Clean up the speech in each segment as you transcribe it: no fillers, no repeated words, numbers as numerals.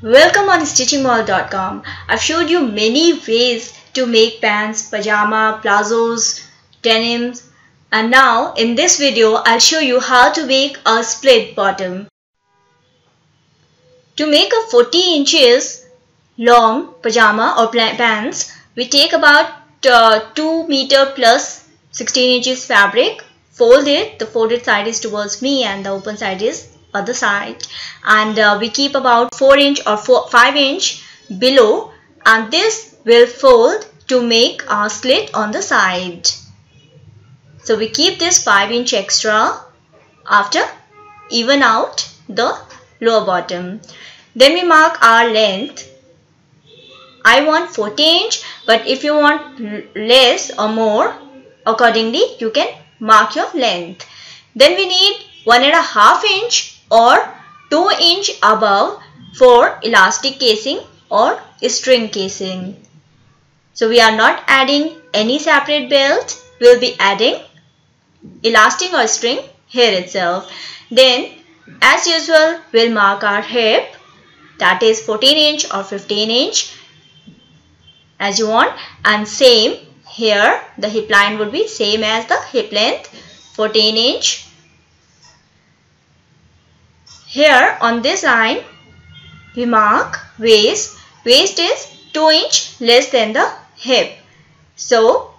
Welcome on stitchingmall.com. I've showed you many ways to make pants, pajama, plazos, denims, and now in this video I'll show you how to make a split bottom. To make a 40 inches long pajama or pants, we take about 2 meter plus 16 inches fabric, fold it, the folded side is towards me and the open side is other side, and we keep about 4 inch or 5 inch below, and this will fold to make a slit on the side. So we keep this 5 inch extra after even out the lower bottom. Then we mark our length. I want 40 inch, but if you want less or more, accordingly you can mark your length. Then we need 1.5 inch or 2 inch above for elastic casing or string casing. So we are not adding any separate belt, we will be adding elastic or string here itself. Then as usual we'll mark our hip, that is 14 inch or 15 inch as you want, and same here the hip line would be same as the hip length, 14 inch. Here on this line we mark waist. Waist is 2 inch less than the hip. So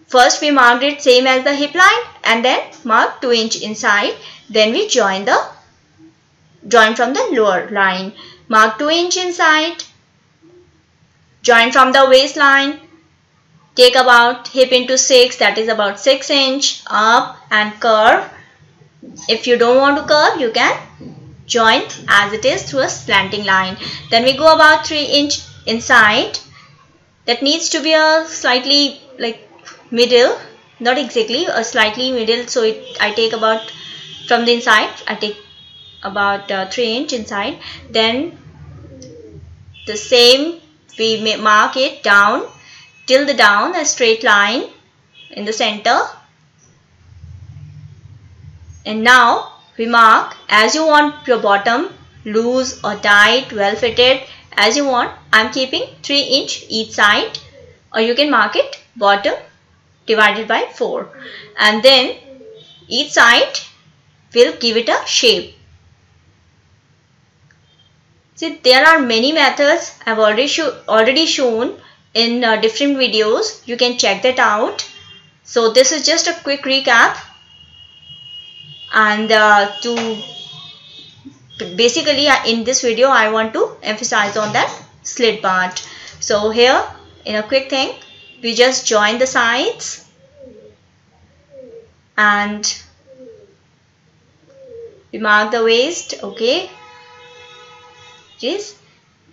first we marked it same as the hip line and then mark 2 inch inside. Then we join from the lower line. Mark 2 inch inside. Join from the waistline. Take about hip into 6, that is about 6 inch up, and curve. If you don't want to curve, you can join as it is through a slanting line. Then we go about 3 inch inside. That needs to be a slightly like middle, not exactly, a slightly middle. So I take about from the inside, I take about 3 inch inside. Then the same we mark it down till the down a straight line in the center. And now we mark as you want your bottom, loose or tight, well fitted, as you want. I'm keeping 3 inch each side, or you can mark it bottom divided by 4, and then each side will give it a shape. See, there are many methods I've already shown in different videos. You can check that out. So this is just a quick recap. And basically in this video I want to emphasize on that slit part. So here in a quick thing, we just join the sides and we mark the waist. Okay, yes,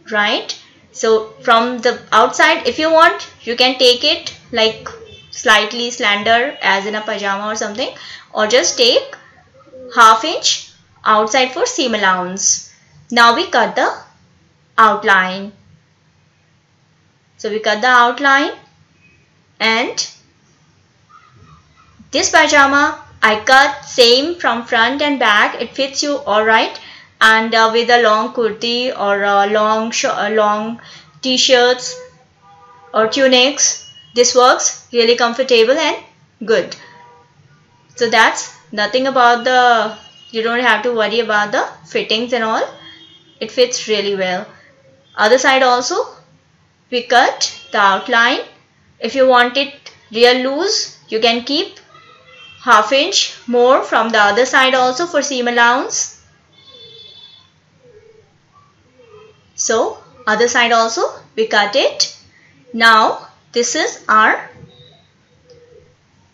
right. So from the outside, if you want, you can take it like slightly slender as in a pajama or something, or just take ½ inch outside for seam allowance. Now we cut the outline. So we cut the outline, and this pajama I cut same from front and back. It fits you alright, and with a long kurti or long t-shirts or tunics, this works really comfortable and good. So that's nothing about you don't have to worry about the fittings and all. It fits really well. Other side also we cut the outline. If you want it real loose, you can keep ½ inch more from the other side also for seam allowance. So other side also we cut it. Now this is our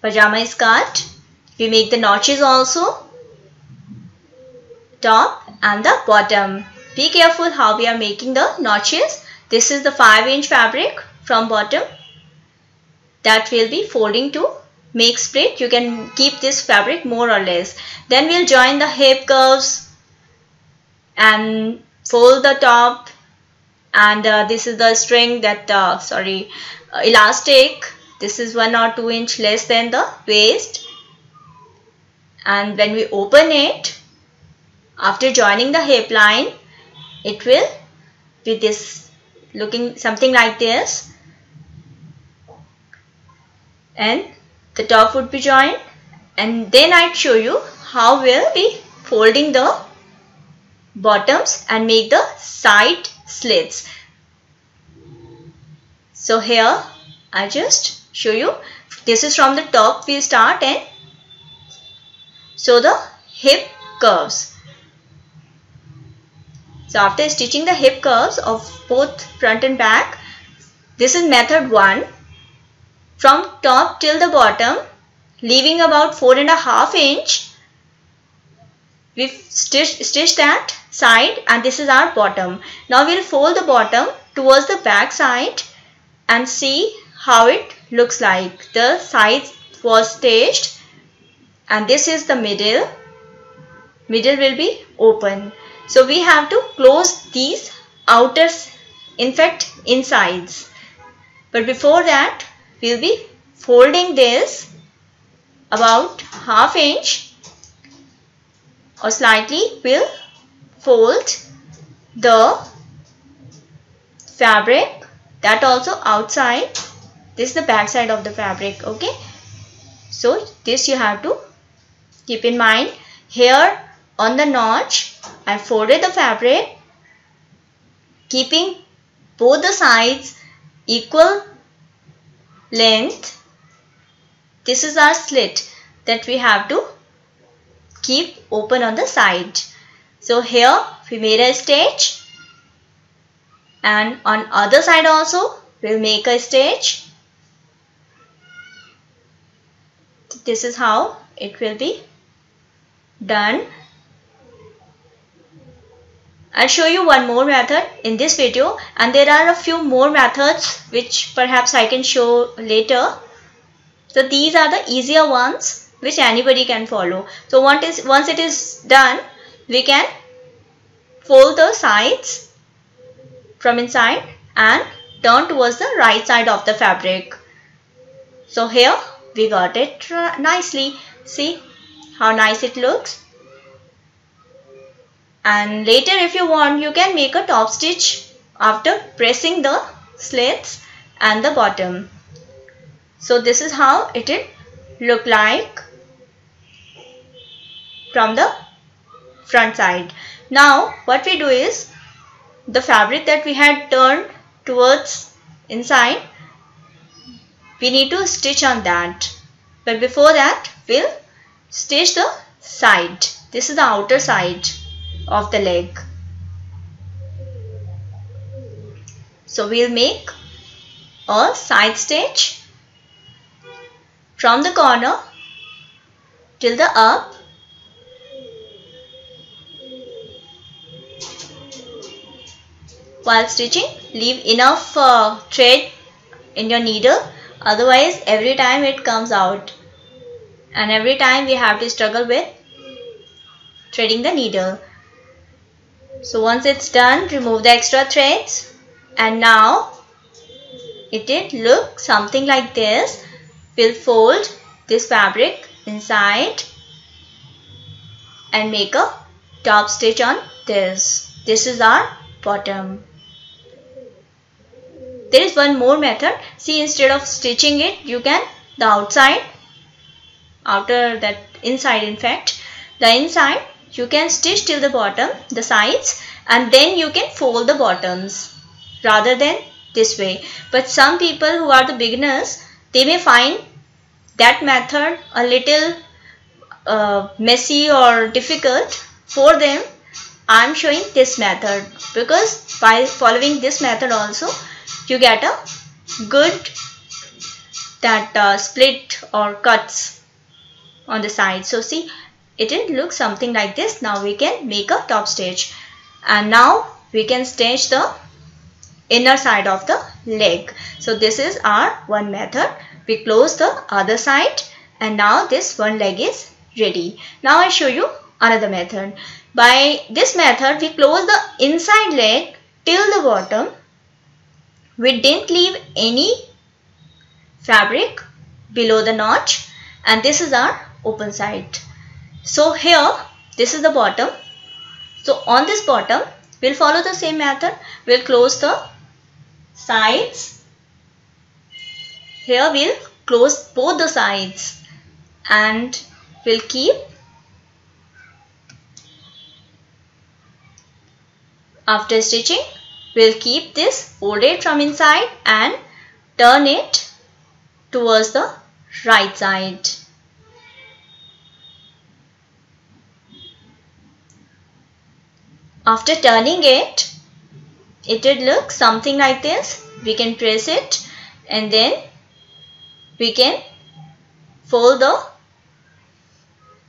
pajama is cut. We make the notches also, top and the bottom. Be careful how we are making the notches. This is the 5 inch fabric from bottom that will be folding to make split. You can keep this fabric more or less. Then we'll join the hip curves and fold the top, and this is the string that elastic. This is 1 or 2 inch less than the waist. And when we open it, after joining the hip line, it will with this looking something like this, and the top would be joined, and then I'd show you how we'll be folding the bottoms and make the side slits. So here I just show you, this is from the top we start and show the hip curves. So after stitching the hip curves of both front and back, this is method 1. From top till the bottom, leaving about 4.5 inch, we stitch that side, and this is our bottom. Now we'll fold the bottom towards the back side and see how it looks like. The sides was stitched, and this is the middle. Middle will be open. So we have to close these outers, in fact insides. But before that, we'll be folding this about ½ inch or slightly. We'll fold the fabric, that also outside. This is the back side of the fabric. Okay, so this you have to keep in mind. Here on the notch, I folded the fabric, keeping both the sides equal length. This is our slit that we have to keep open on the side. So here we made a stitch, and on other side also we'll make a stitch. This is how it will be done. I'll show you one more method in this video, and there are a few more methods which perhaps I can show later. So these are the easier ones which anybody can follow. So once it is done, we can fold the sides from inside and turn towards the right side of the fabric. So here we got it nicely. See how nice it looks. And later, if you want, you can make a top stitch after pressing the slits and the bottom. So this is how it will look like from the front side. Now what we do is, the fabric that we had turned towards inside, we need to stitch on that. But before that, we'll stitch the side. This is the outer side of the leg. So we'll make a side stitch from the corner till the up. While stitching, leave enough thread in your needle, otherwise every time it comes out, and every time we have to struggle with threading the needle. So once it's done, remove the extra threads, and now it did look something like this. We'll fold this fabric inside and make a top stitch on this. This is our bottom. There is one more method. See, instead of stitching it, you can the outside, inside in fact, the inside you can stitch till the bottom, the sides, and then you can fold the bottoms rather than this way. But some people who are the beginners, they may find that method a little messy or difficult. For them, I am showing this method, because by following this method also you get a good split or cuts on the side. So see, it will look something like this. Now we can make a top stitch, and now we can stitch the inner side of the leg. So this is our one method. We close the other side, and now this one leg is ready. Now I show you another method. By this method, we close the inside leg till the bottom. We didn't leave any fabric below the notch, and this is our open side. So here, this is the bottom. So on this bottom, We'll follow the same method. We'll close the sides. Here we'll close both the sides and we'll keep after stitching. We'll keep this folded from inside and turn it towards the right side. After turning it, it would look something like this. We can press it and then we can fold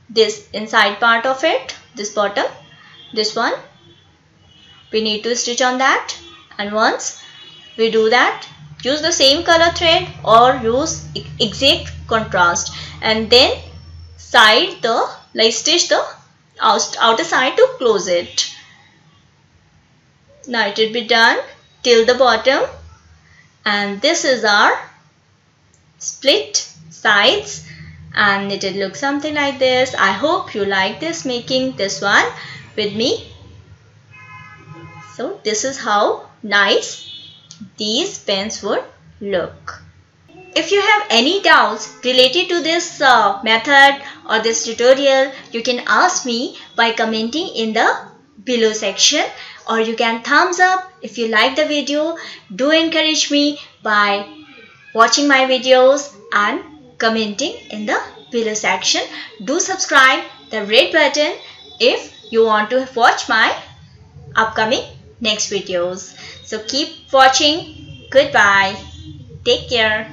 this inside part of it, this bottom, this one. We need to stitch on that, and once we do that, use the same color thread or use exact contrast, and then stitch the outer side to close it. Now it will be done till the bottom, and this is our split sides, and it will look something like this. I hope you like this, making this one with me. So this is how nice these pants would look. If you have any doubts related to this method or this tutorial, you can ask me by commenting in the below section, or you can thumbs up if you like the video. Do encourage me by watching my videos and commenting in the below section. Do subscribe the red button if you want to watch my upcoming next videos. So keep watching. Goodbye. Take care.